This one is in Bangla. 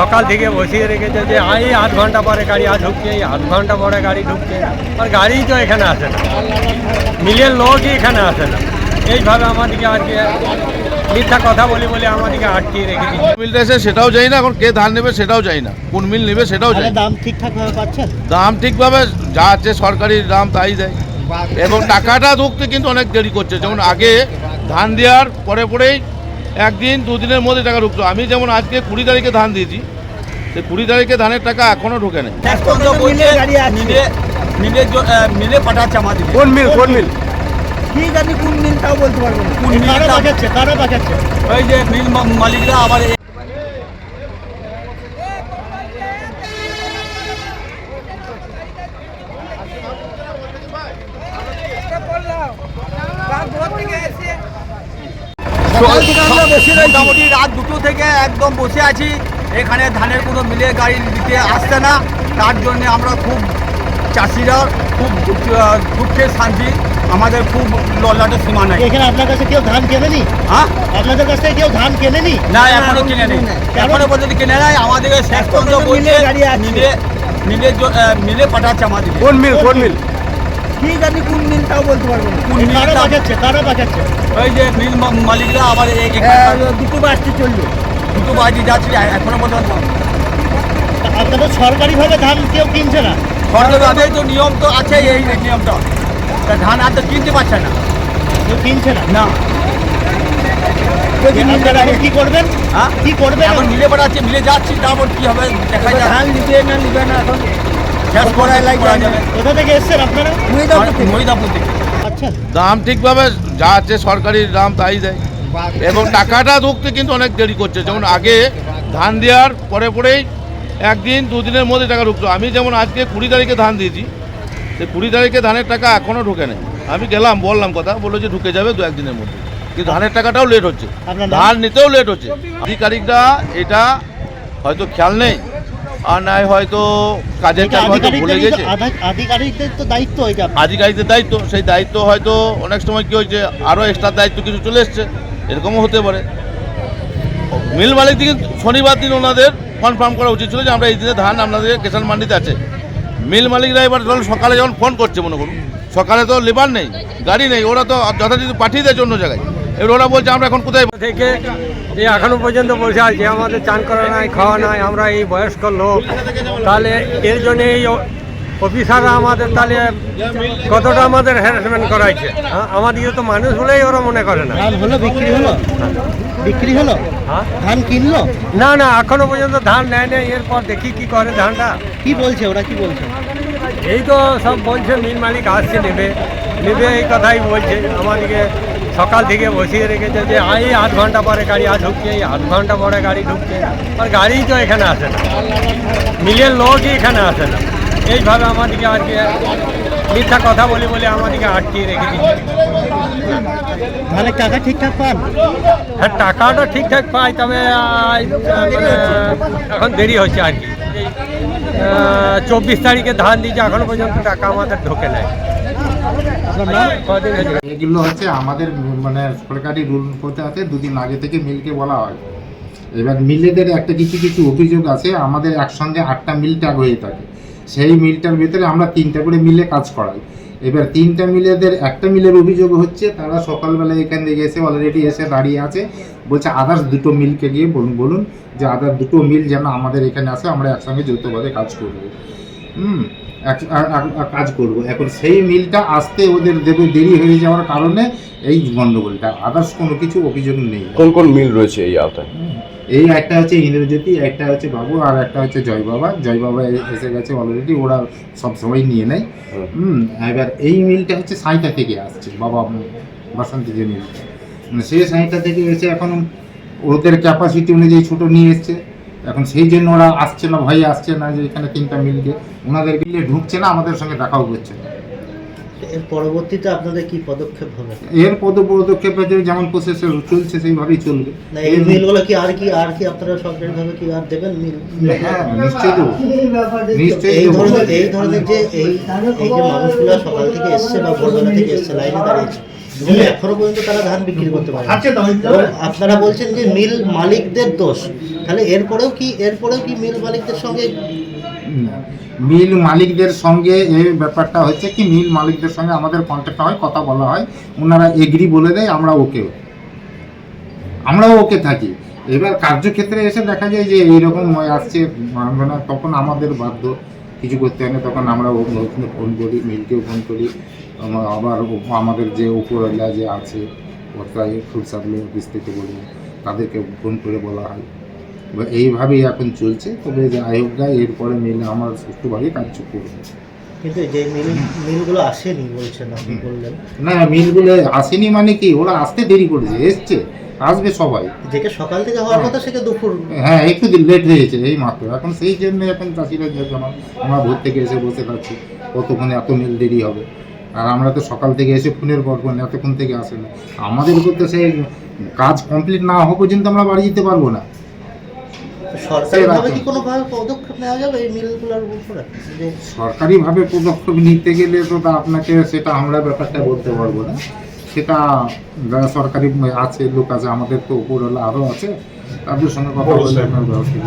সকাল থেকে বসিয়ে রেখেছে যে এই আধ ঘন্টা পরে গাড়ি ঢুকছে, এই আধ ঘন্টা পরে গাড়ি ঢুকছে, আর গাড়ি তো এখানে আসে না, মিলের লোকই এখানে আসে না। এইভাবে আমাদেরকে আর কি মিথ্যা কথা বলি বলে আমাদেরকে আটকিয়ে রেখে দিচ্ছে। মিলটা এসে সেটাও জানি না, এখন কে ধান নেবে সেটাও জানি না, কোন মিল নেবে সেটাও জানি না। দাম ঠিকঠাক ভাবে পাচ্ছেন? দাম ঠিকভাবে যা আছে সরকারি দাম তাই দেয়, এবং টাকাটা ঢুকতে কিন্তু অনেক দেরি করছে। যেমন আগে ধান দেওয়ার পরে পরেই একদিন দুদিনের মধ্যে টাকা ঢুকতো। আমি যেমন আজকে 20 তারিখে ধান দিয়েছি, সেই 20 তারিখে ধানের টাকা এখনও ঢোকে না। মিলে পাঠাচ্ছে আমাদের। কোন মিল? কোন মিল? কি জানি কোন মিল তাও বলতে পারবো না। কোন মিল পাঠাচ্ছে? কারা পাঠাচ্ছে? ওই যে মিল মালিকরা আবার মোটামুটি রাত 2টো থেকে একদম বসে আছি এখানে, ধানের কোনো মিলে গাড়ি দিতে আসছে না। তার জন্য আমরা খুব চাষিরা খুব দুঃখের শান্তি, আমাদের খুব লল্লাটের সীমা নাই। এখানে আপনার কাছে কেউ ধান কেনেনি? হ্যাঁ, আপনাদের কাছ থেকে কেউ ধান কেনেনি? না, এখনো কিনে নেই, এখনো পর্যন্ত কিনে নেয়। আমাদেরকে শেষ পর্যন্ত বলছে মিলে পাঠাচ্ছে আমাদের। কোন মিল? কোন মিল? কি জানি কোন মিল তাও বলতে পারবো না। কোন মিল পাঠাচ্ছে? কারা পাঠাচ্ছে? ওই যে মিল মালিকরা আবার দুটো বাসটি চললো, 2টো বাজি যাচ্ছে এখনো পর্যন্ত। আপনাদের সরকারিভাবে ধান কেউ কিনছে না? সরকারি তো নিয়ম তো আছে, এই নিয়মটা ধান আর তো কিনতে পারছে না, কেউ কিনছে না। না। আপনারা এখন কি করবেন? হ্যাঁ, কি করবেন? এখন মিলে পাঠাচ্ছে, মিলে যাচ্ছি, তারপর কি হবে দেখা যায়। ধান নিবে না নিবে না এখন শেষ করা যাবে। কোথা থেকে এসছেন আপনারা? মহিদাপুর থেকে। আচ্ছা, দাম ঠিকভাবে যা আছে সরকারি দাম তাই দেয়, এবং টাকাটা ঢুকতে কিন্তু অনেক দেরি করছে। যেমন আগে ধান দেওয়ার পরে পরেই একদিন দুদিনের মধ্যে টাকা ঢুকতো। আমি যেমন আজকে 20 তারিখে ধান দিয়েছি, সেই 20 তারিখে ধানের টাকা এখনও ঢোকে না। আমি গেলাম, বললাম কথা, বললো যে ঢুকে যাবে 2-1 দিনের মধ্যে, কিন্তু ধানের টাকাটাও লেট হচ্ছে, ধান নিতেও লেট হচ্ছে। আধিকারিকরা এটা হয়তো খেয়াল নেই, আর নাই হয়তো কাজের কাজ হয়তো ভুলে গেছে। আধিকারিকদের তো দায়িত্ব এটা, আধিকারিকদের দায়িত্ব, সেই দায়িত্ব হয়তো অনেক সময় কী হয়েছে আরও এক্সট্রা দায়িত্ব কিছু চলে এসছে, এরকমও হতে পারে। মিল মালিক থেকে শনিবার দিন ওনাদের কনফার্ম করা উচিত ছিল যে আমরা এই দিনে ধান আপনাদের কিষাণ মান্ডিতে আছে। মিল মালিকরা এবার ধরুন সকালে যখন ফোন করছে, মনে করুন সকালে তো লেবার নেই, গাড়ি নেই, ওরা তো যথাযথ পাঠিয়ে দেয় অন্য জায়গায়। এবার ওরা বলছে আমরা এখন কোথায় থেকে এই এখনো পর্যন্ত বসে আছে, আমাদের চান করা নাই, খাওয়া নাই, আমরা এই বয়স্ক লোক, তাহলে এর জন্য এই অফিসাররা আমাদের তাহলে কতটা আমাদের হ্যারাসমেন্ট করাইছে। আমাদেরকে তো মানুষ বলেই ওরা মনে করে না। ধান হলো, বিক্রি হলো? বিক্রি হলো? হ্যাঁ, ধান কিনলো? না না, এখনো পর্যন্ত ধান নেয় নেই। এরপর দেখি কি করে ধানটা। কি বলছে ওরা, কি বলছে? এই তো সব বলছে মিল মালিক আসছে, নেবে নেবে, এই কথাই বলছে। আমাদেরকে সকাল থেকে বসিয়ে রেখেছে যে এই আধ ঘন্টা পরে গাড়ি ঢুকছে, এই আধ ঘন্টা পরে গাড়ি ঢুকছে, আর গাড়ি তো এখানে আসে না, মিলের লোকই এখানে আসে না। এইভাবে আমাদেরকে আর কি মিথ্যা কথা বলি বলে আমাদেরকে আটকিয়ে রেখে দিচ্ছে। ধানের টাকা ঠিকঠাক পান? হ্যাঁ, টাকাটা ঠিকঠাক পাই, তবে এখন দেরি হচ্ছে আর কি। 24 তারিখে ধান দিয়েছে, এখনো পর্যন্ত টাকা আমাদের ঢোকে নেয়। এগুলো হচ্ছে আমাদের মানে সরকারি রুল করতে আছে, 2 দিন আগে থেকে মিলকে বলা হয়। এবার মিলেদের একটা কিছু কিছু অভিযোগ আছে, আমাদের একসঙ্গে 8টা মিল ট্যাগ হয়ে থাকে, সেই মিলটার ভেতরে আমরা 3টা করে মিলে কাজ করাই। এবার 3টা মিলেদের একটা মিলের অভিযোগ হচ্ছে তারা সকালবেলা এখান থেকে এসে অলরেডি এসে দাঁড়িয়ে আছে, বলছে আদার্স 2টো মিলকে গিয়ে বলুন যে আদার 2টো মিল যেন আমাদের এখানে আসে, আমরা একসঙ্গে যৌথভাবে কাজ করবো। কাজ করব। এখন সেই মিলটা আসতে ওদের দেরি হয়ে যাওয়ার কারণে এই গণ্ডগোলটা, আদার্স কোনো কিছু অভিযোগ নেই। কোন কোন মিল রয়েছে এই আওতায়? এই একটা হচ্ছে ইন্দ্রজ্যোতি, একটা হচ্ছে বাবু, আর একটা হচ্ছে জয় বাবা। জয় বাবা এসে গেছে অলরেডি, ওরা সবসময় নিয়ে নেয়। এবার এই মিলটা হচ্ছে সাঁইটা থেকে আসছে, বাবা বাসন্তী যে মিলটা, সেই সাঁইটা থেকে এসে এখন ওদের ক্যাপাসিটি অনুযায়ী ছোটো নিয়ে এসছে। এখন সেই জন্য ওরা আসছে না, ভয়ে আসছে না যে এখানে 3টা মিলকে ওনাদের মিলে ঢুকছে না, আমাদের সঙ্গে দেখাও করছে না। এর পরবর্তীতে আপনাদের কি পদক্ষেপ হবে? এর পদক্ষেপ যেমন প্রসেস চলছে সেইভাবেই চলবে। এই মিলগুলো কি আর কি আপনারা সরকারিভাবে কি আর দেবেন মিল? হ্যাঁ, নিশ্চয়ই দেবো, নিশ্চয়ই। এই ধরনের যে এই যে মানুষগুলো সকাল থেকে এসছে বা ভোরবেলা থেকে এসছে, লাইনে দাঁড়িয়েছে, কিন্তু এখনো পর্যন্ত তারা ধান বিক্রি করতে পারে না। এবং আপনারা বলছেন যে মিল মালিকদের দোষ, তাহলে এরপরেও কি মিল মালিকদের সঙ্গে মিল মালিকদের সঙ্গে এই ব্যাপারটা হচ্ছে কি, মিল মালিকদের সঙ্গে আমাদের কন্ট্যাক্ট হয়, কথা বলা হয়, ওনারা এগ্রি বলে দেয়, আমরাও ওকে থাকি। এবার কার্যক্ষেত্রে এসে দেখা যায় যে এইরকম আসছে, মানে তখন আমাদের বাধ্য কিছু করতে হয় না, তখন আমরা ওখানে ফোন করি, মিলকেও ফোন করি, আবার আমাদের যে উপরওয়ালা যে আছে ওটাই ফুড সাপ্লাই অফিস থেকে বলি, তাদেরকে ফোন করে বলা হয়। এবার এইভাবেই এখন চলছে। তবে যে আয়োগরা এরপরে মিলে আমার সুষ্ঠুভাবে কার্য করবে। কিন্তু যে মিলগুলো আসেনি বলছেন আপনি বললেন, না, মিলগুলো আসেনি মানে কি, ওরা আসতে দেরি করেছে, এসছে, আসবে সবাই। যেটা সকাল থেকে হওয়ার কথা সেটা দুপুর। হ্যাঁ, একটু লেট হয়েছে এই মাত্র। এখন সেই জন্য এখন চাষিরা যেমন আমরা ভোর থেকে এসে বসে থাকছি, কতক্ষণে এত মিল দেরি হবে। আর আমরা তো সকাল থেকে এসে ফোনের পর ফোন, এতক্ষণ থেকে আসে না। আমাদের উপর তো সেই কাজ কমপ্লিট না হওয়া পর্যন্ত আমরা বাড়ি যেতে পারবো না। সরকারিভাবে কি কোনো ভাবে পদক্ষেপ নেওয়া যাবে এই মিলগুলোর উপরে? যে সরকারিভাবে পদক্ষেপ নিতে গেলে তো তা আপনাকে সেটা আমরা ব্যাপারটা বলতে পারবো না। সেটা যারা সরকারি আছে লোক আছে, আমাদের তো উপরওয়ালা আরও আছে, তাদের সঙ্গে কথা বললে আপনার ব্যবস্থা